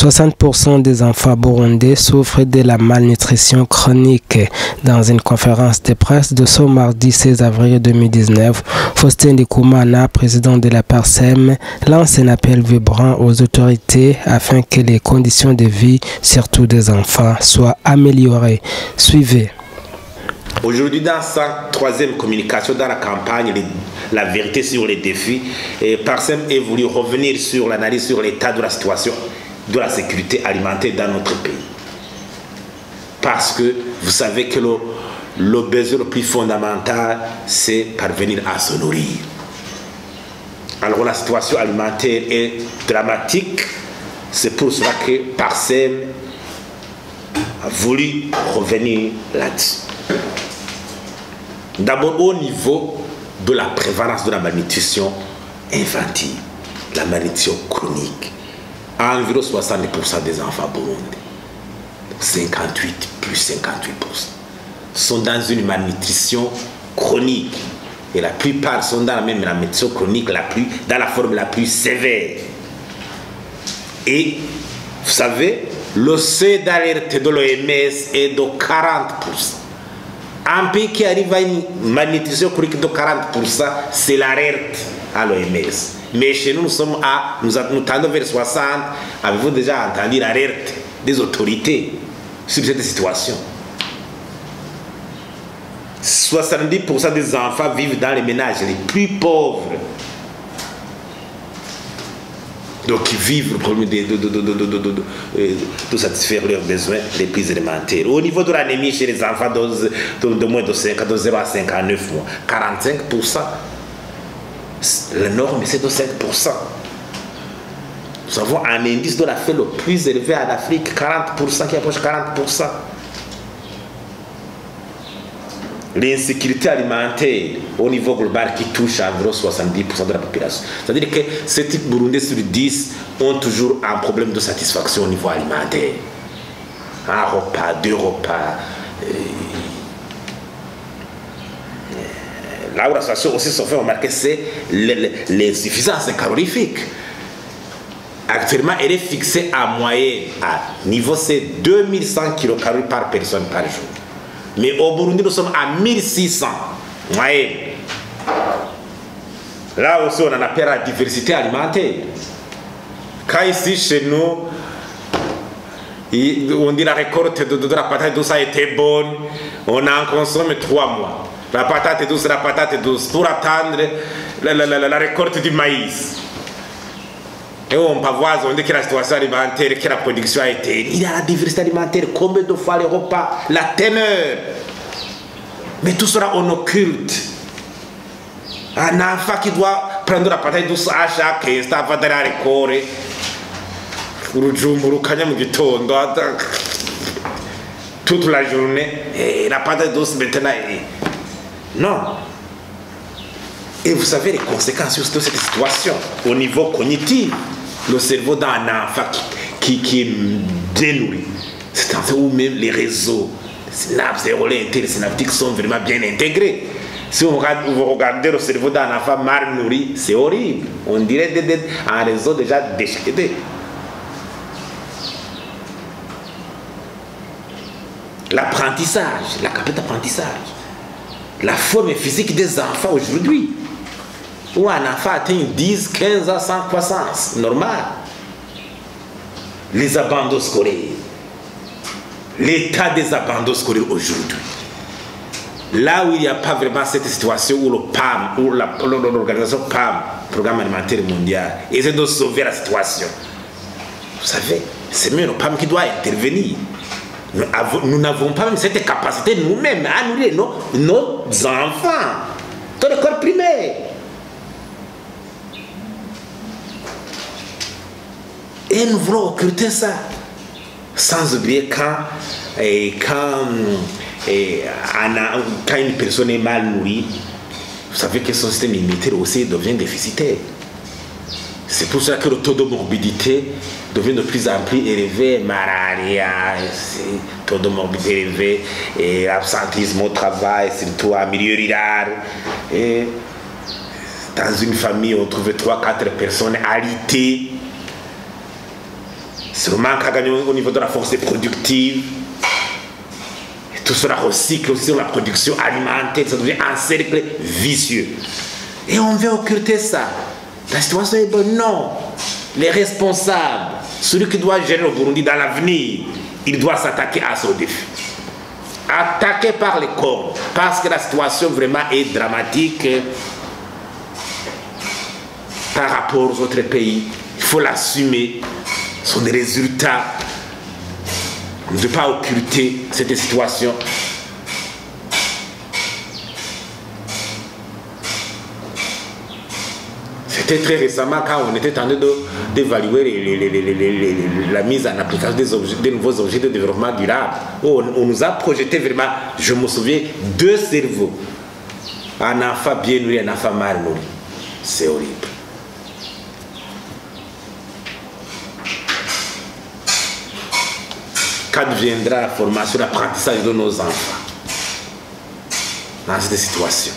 60% des enfants burundais souffrent de la malnutrition chronique. Dans une conférence de presse de ce mardi 16 avril 2019, Faustin Ndikumana, président de la PARSEM, lance un appel vibrant aux autorités afin que les conditions de vie, surtout des enfants, soient améliorées. Suivez. Aujourd'hui, dans sa troisième communication dans la campagne, la vérité sur les défis, PARSEM est voulu revenir sur l'analyse sur l'état de la situation de la sécurité alimentaire dans notre pays. Parce que vous savez que le besoin le plus fondamental, c'est parvenir à se nourrir. Alors la situation alimentaire est dramatique. C'est pour cela que PARSEM a voulu revenir là-dessus. D'abord au niveau de la prévalence de la malnutrition infantile, la malnutrition chronique. Environ 70% des enfants burundais, 58 plus 58%, sont dans une malnutrition chronique. Et la plupart sont dans la malnutrition chronique, dans la forme la plus sévère. Et vous savez, le seuil d'alerte de l'OMS est de 40%. Un pays qui arrive à une malnutrition chronique de 40%, c'est l'alerte à l'OMS. Mais chez nous, nous tendons vers 60. Avez-vous déjà entendu l'alerte des autorités sur cette situation? 70% des enfants vivent dans les ménages les plus pauvres. Donc ils vivent le problème de satisfaire leurs besoins les plus élémentaires. Au niveau de l'anémie chez les enfants de moins de 5 ans, de 0 à 59 mois, 45%. La norme, c'est de 5%. Nous avons un indice de la faim le plus élevé en Afrique, 40%, qui approche 40%. L'insécurité alimentaire au niveau global qui touche environ 70% de la population. C'est-à-dire que 7 Burundais sur 10 ont toujours un problème de satisfaction au niveau alimentaire. Un repas, 2 repas. Là où la situation aussi se fait remarquer, c'est l'insuffisance calorifique. Actuellement, elle est fixée à moyenne, à niveau c'est 2100 kcal par personne par jour. Mais au Burundi, nous sommes à 1600 moyenne. Là aussi, on en appelle la diversité alimentaire. Quand ici, chez nous, on dit la récolte de la patate douce a été bonne, on en consomme 3 mois. La patate douce, pour attendre la récolte du maïs. Et on peut voir, on dit que la situation alimentaire, que la production a été. Il y a la diversité alimentaire, combien de fois les repas, la teneur. Mais tout cela on occulte. Un enfant qui doit prendre la patate douce à chaque instant avant d'aller à l'école. Toute la journée. Et la patate douce maintenant. Non. Et vous savez les conséquences de cette situation au niveau cognitif. Le cerveau d'un enfant qui est dénoué. C'est un fait où même les réseaux, les synapses, les relais synaptiques sont vraiment bien intégrés. Si vous regardez le cerveau d'un enfant mal nourri, c'est horrible. On dirait un réseau déjà déchédé. L'apprentissage, la capacité d'apprentissage. La forme physique des enfants aujourd'hui, où un enfant atteint 10, 15 ans sans croissance normale. Les abandons scolaires, l'état des abandons scolaires aujourd'hui. Là où il n'y a pas vraiment cette situation où le PAM, où l'organisation PAM, Programme alimentaire mondial, essaie de sauver la situation. Vous savez, c'est même le PAM qui doit intervenir. Nous n'avons pas même cette capacité nous-mêmes à nourrir nos enfants dans l'école primaire. Et nous voulons occulter ça. Sans oublier quand une personne est mal nourrie, vous savez que son système immunitaire aussi devient déficitaire. C'est pour ça que le taux de morbidité devient de plus en plus élevé, malaria, taux de morbidité élevé, et absentisme au travail, surtout en milieu rural. Et dans une famille, on trouve 3-4 personnes alitées. C'est le manque à gagner au niveau de la force productive. Et tout cela recycle aussi sur la production alimentaire. Ça devient un cercle vicieux. Et on veut occulter ça. La situation est bonne. Non. Les responsables, celui qui doit gérer le Burundi dans l'avenir, il doit s'attaquer à ce défi. Attaqué par les corps. Parce que la situation vraiment est dramatique par rapport aux autres pays. Il faut l'assumer. Ce sont des résultats. On ne peut pas occulter cette situation. C'était très récemment quand on était en train d'évaluer la mise en application des nouveaux objets de développement durable. On nous a projeté vraiment, je me souviens, 2 cerveaux. Un enfant bien nourri, un enfant mal nourri. C'est horrible. Quand viendra la formation, l'apprentissage de nos enfants dans cette situation?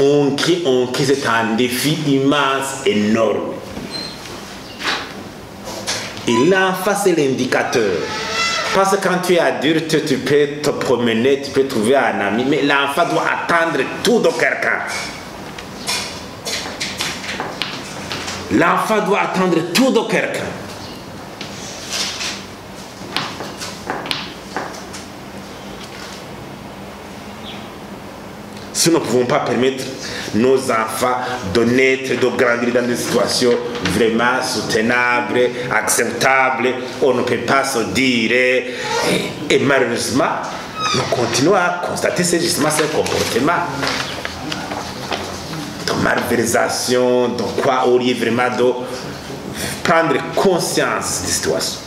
On crie, c'est un défi immense, énorme. Et l'enfant, c'est l'indicateur. Parce que quand tu es adulte, tu peux te promener, tu peux trouver un ami, mais l'enfant doit attendre tout de quelqu'un. L'enfant doit attendre tout de quelqu'un. Si nous ne pouvons pas permettre nos enfants de naître, de grandir dans des situations vraiment soutenables, acceptables, on ne peut pas se dire. Et malheureusement, nous continuons à constater justement ce comportement de malversation, de quoi au lieu vraiment de prendre conscience des situations.